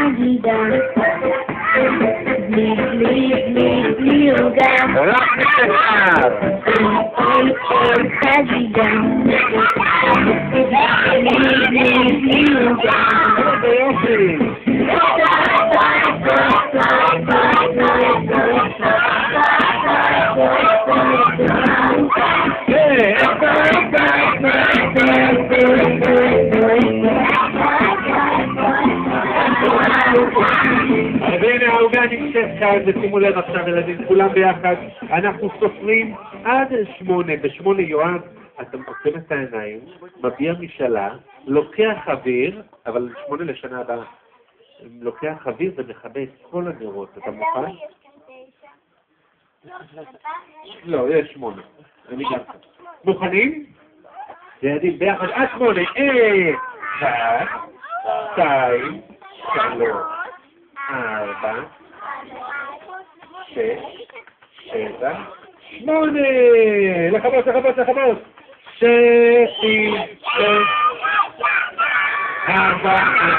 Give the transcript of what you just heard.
חגיגה. בלי, בלי, בלי, בלי עוגה. רק נשאר. אוי, אוי, חגיגה. בלי, בלי, בלי עוגה. יופי. אז הנה העוגה נמצאת כאן, ושימו לב עכשיו ילדים, כולם ביחד, אנחנו סופרים עד 8, ב8 יואב, אתה עוצם את העיניים, מביע משאלה, לוקח אוויר, אבל 8 לשנה הבאה, לוקח אוויר ומכבה את כל הנרות, אתה מוכן? לא, יש 8, אני גם כאן. מוכנים? ילדים ביחד עד 8, 1, 2, 3, 4, 6, 7, 8, לחבות, לחבות, לחבות, 6, 4,